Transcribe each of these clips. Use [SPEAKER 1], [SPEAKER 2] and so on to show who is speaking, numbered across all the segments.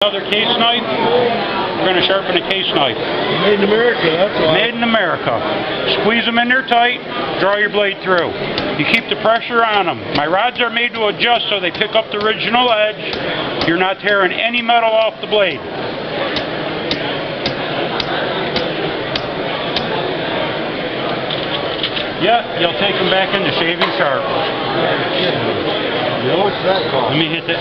[SPEAKER 1] Another case knife. We're going to sharpen a case knife.
[SPEAKER 2] Made in America, that's why.
[SPEAKER 1] Made in America. Squeeze them in there tight, draw your blade through. You keep the pressure on them. My rods are made to adjust so they pick up the original edge. You're not tearing any metal off the blade. Yeah, you'll take them back into shaving sharp.
[SPEAKER 2] What's that cost?
[SPEAKER 1] Let me hit that.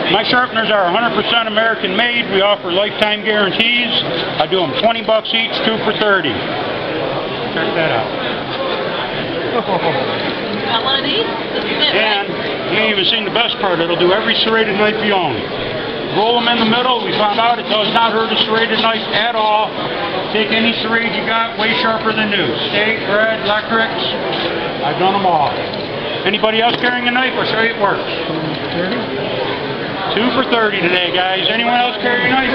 [SPEAKER 1] My sharpeners are 100% American made. We offer lifetime guarantees. I do them 20 bucks each, 2 for 30. Check that out.
[SPEAKER 3] Got one of these? This is it,
[SPEAKER 1] And
[SPEAKER 3] right?
[SPEAKER 1] you ain't even seen the best part. It'll do every serrated knife you own. Roll them in the middle. We found out it does not hurt a serrated knife at all. Take any serrate you got, way sharper than new. Steak, bread, electrics. I've done them all. Anybody else carrying a knife? I'll show you it works. 2 for 30 today, guys. Anyone else carry a knife?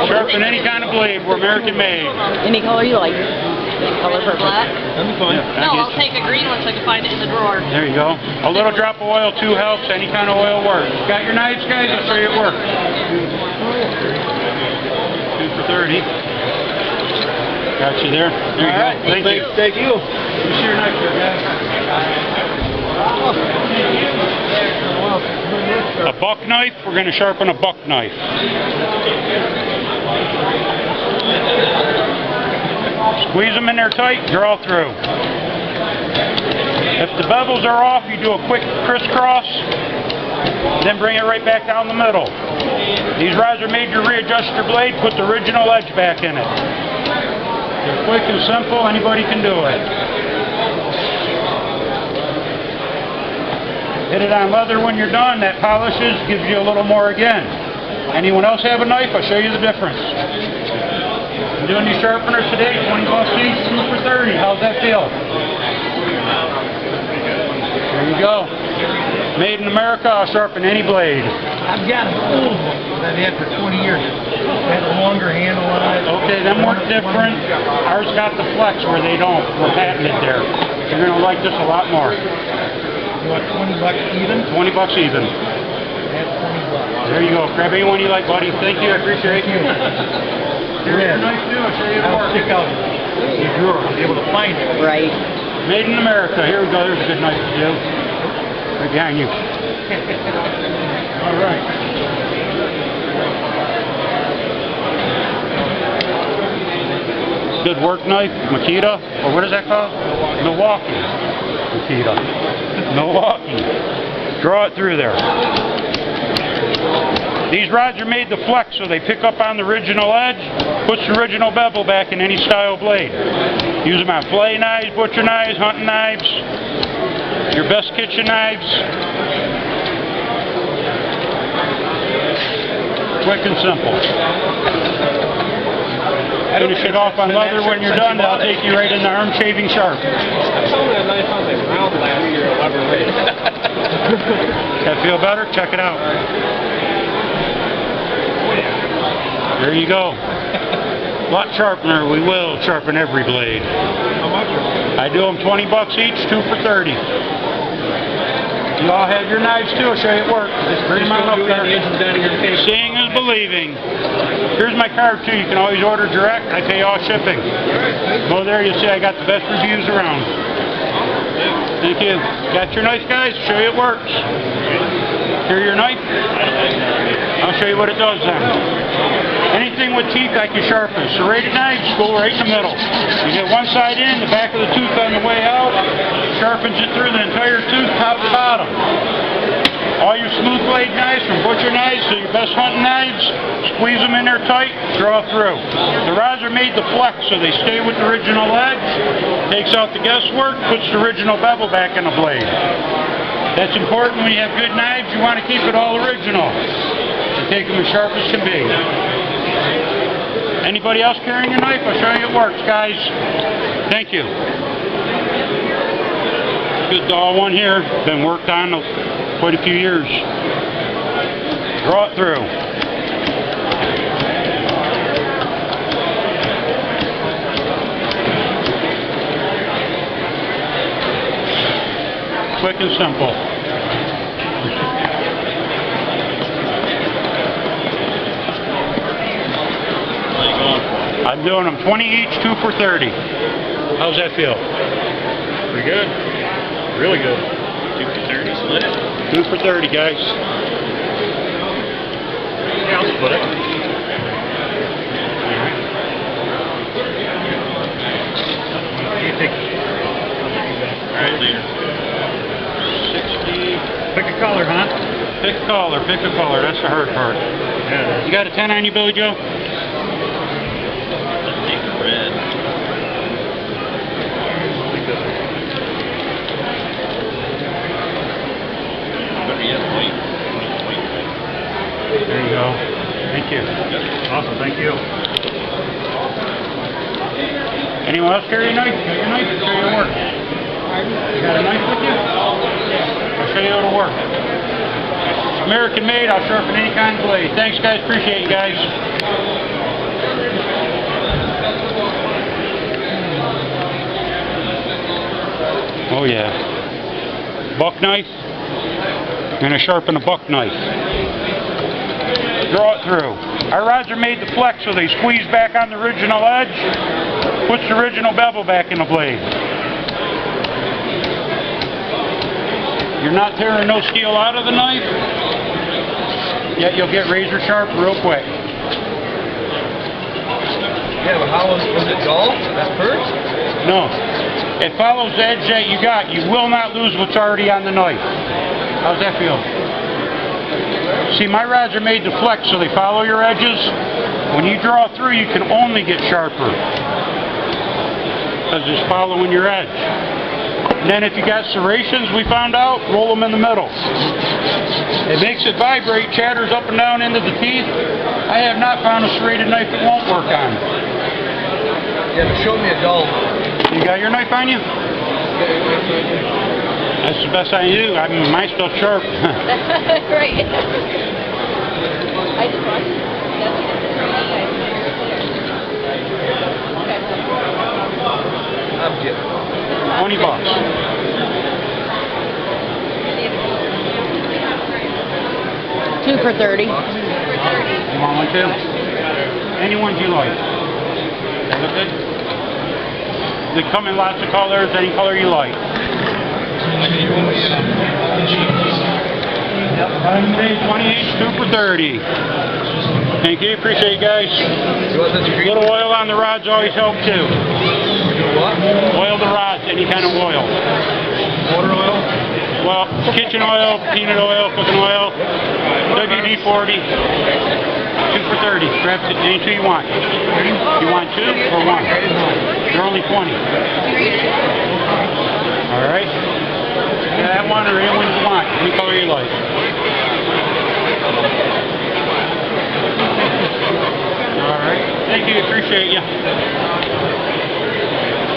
[SPEAKER 1] Sharpen any kind of blade. We're American made.
[SPEAKER 3] Any color you like. Color for black?
[SPEAKER 2] That'd be fine.
[SPEAKER 3] No, I'll take a green one so I can find it in the drawer.
[SPEAKER 1] There you go. A little drop of oil too helps. Any kind of oil works. Got your knives, guys? I'll show you it works. 2 for 30. Got you there. There you go. Thank you.
[SPEAKER 2] Thank you.
[SPEAKER 1] Let me see your knife there, guys. A buck knife, we're going to sharpen a buck knife. Squeeze them in there tight, draw through. If the bevels are off, you do a quick crisscross, then bring it right back down the middle. These rods are made to readjust your blade, put the original edge back in it. They're quick and simple, anybody can do it. Hit it on leather when you're done. That polishes, gives you a little more again. Anyone else have a knife? I'll show you the difference. I'm doing these sharpeners today, 20 bucks each, 2 for 30. How's that feel? There you go. Made in America, I'll sharpen any blade.
[SPEAKER 2] I've got an old one that I had for 20 years. It had a longer handle on it.
[SPEAKER 1] Okay, them work different. Ours got the flex where they don't. We're patented there. You're going to like this a lot more.
[SPEAKER 2] You want 20 bucks even?
[SPEAKER 1] 20 bucks even.
[SPEAKER 2] That's 20 bucks.
[SPEAKER 1] There you go. Grab any one you like, buddy. Thank you. I appreciate it. Here's your knife too. I'll show you
[SPEAKER 2] I'll
[SPEAKER 1] more.
[SPEAKER 2] stick out the drawer. I'll be able to find it.
[SPEAKER 3] Right.
[SPEAKER 1] Made in America. Here we go. There's a good knife to do. Right behind you. All right. Good work knife. Makita. Or what is that called? Milwaukee. Makita. Milwaukee. Draw it through there. These rods are made to flex so they pick up on the original edge, puts the original bevel back in any style blade. Use them on fillet knives, butcher knives, hunting knives, your best kitchen knives. Quick and simple. Finish it off on leather when you're done. That'll take you right into arm shaving sharp.
[SPEAKER 4] I told me that knife on the ground last year, 11 rate.
[SPEAKER 1] That feel better? Check it out. There you go. Lot Sharpener, we will sharpen every blade.
[SPEAKER 2] How much?
[SPEAKER 1] I do them 20 bucks each, 2 for 30. You all have your knives too, I'll show you it works. Just bring them on up there. Seeing is believing. Here's my card too, you can always order direct, I pay all shipping. Go there, you'll see I got the best reviews around. Thank you. Got your knife, guys? Show you it works. Here your knife? I'll show you what it does then. Anything with teeth I can sharpen. Serrated knives go right in the middle. You get one side in, the back of the tooth on the way out, sharpens it through the entire tooth, top to bottom. All your smooth blade knives, from butcher knives to your best hunting knives, squeeze them in there tight, draw through. The rods are made to flex so they stay with the original edge, takes out the guesswork, puts the original bevel back in the blade. That's important when you have good knives, you want to keep it all original. You take them as sharp as can be. Anybody else carrying a knife? I'll show you it works, guys. Thank you. Good dull one here. Been worked on quite a few years. Draw it through. Quick and simple. I'm doing them 20 each, 2 for 30. How's that feel?
[SPEAKER 4] Pretty good. Really good. 2 for 30, split it.
[SPEAKER 1] 2 for 30, guys.
[SPEAKER 4] Yeah, I'll split it. Alright, leader.
[SPEAKER 1] 60.
[SPEAKER 4] Pick a color, huh?
[SPEAKER 1] Pick a color, pick a color. That's the hard part.
[SPEAKER 4] Yeah.
[SPEAKER 1] You got a 10 on you, Billy Joe?
[SPEAKER 4] Let's take red.
[SPEAKER 1] There you go. Thank you.
[SPEAKER 4] Awesome, thank you.
[SPEAKER 1] Anyone else carry a knife? Got your knife? Show you how to work. You got a knife with you? I'll show you how to work. American made, I'll sharpen any kind of blade. Thanks guys, appreciate you guys. Oh yeah. Buck knife. I'm going to sharpen a buck knife. Draw it through. Our rods are made to flex so they squeeze back on the original edge, puts the original bevel back in the blade. You're not tearing no steel out of the knife, yet you'll get razor sharp real quick.
[SPEAKER 2] Yeah, but how was it dull at first?
[SPEAKER 1] No. It follows the edge that you got. You will not lose what's already on the knife. How's that feel? See, my rods are made to flex, so they follow your edges. When you draw through, you can only get sharper, because it's following your edge. And then if you got serrations, we found out, roll them in the middle. It makes it vibrate, chatters up and down into the teeth. I have not found a serrated knife that won't work on.
[SPEAKER 2] Yeah, but show me a dull.
[SPEAKER 1] You got your knife on you? That's the best I do. I mean, mine's still sharp.
[SPEAKER 3] Right. I just watched it.
[SPEAKER 2] I'm kidding.
[SPEAKER 1] $20.
[SPEAKER 3] Two for 30.
[SPEAKER 1] You want one too? Any ones you like. They look good? They come in lots of colors, any color you like. Yep, 20 each, 2 for 30. Thank you, appreciate you guys. A little oil on the rods always help too.
[SPEAKER 2] What?
[SPEAKER 1] Oil the rods, any kind of oil.
[SPEAKER 2] Motor oil?
[SPEAKER 1] Well, kitchen oil, peanut oil, cooking oil, WD-40, 2 for 30. Grab any two you want. You want 2 or 1? They're only 20. All right. That one or any one you want. Any color you like. All right. Thank you. Appreciate you.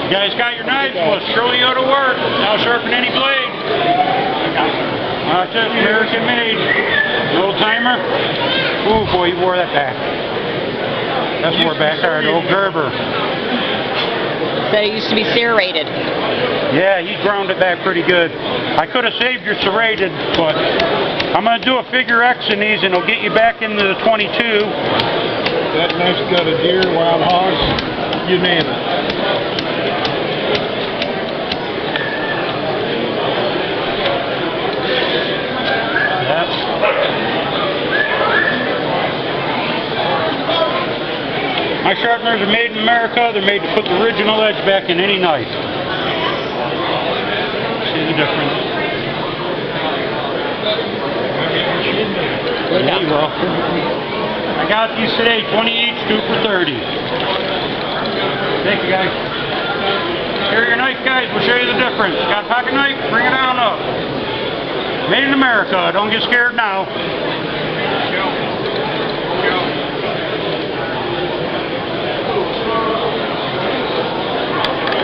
[SPEAKER 1] You guys got your knives? Well, show you how to work. I'll sharpen any blade. That's it. American made. An old timer. Ooh, boy, you wore that back. That's wore back hard. Old Gerber.
[SPEAKER 3] Said it used to be serrated.
[SPEAKER 1] Yeah, he ground it back pretty good. I could have saved your serrated, but I'm going to do a figure X in these, and it'll get you back into the 22.
[SPEAKER 2] That knife's got a deer, wild hogs, you name it.
[SPEAKER 1] Yep. My sharpeners are made in America. They're made to put the original edge back in any knife. See the difference? There you go. I got these today, 20 each, 2 for 30. Thank you, guys. Carry your knife, guys. We'll show you the difference. Got a pocket knife? Bring it on up. Made in America. Don't get scared now.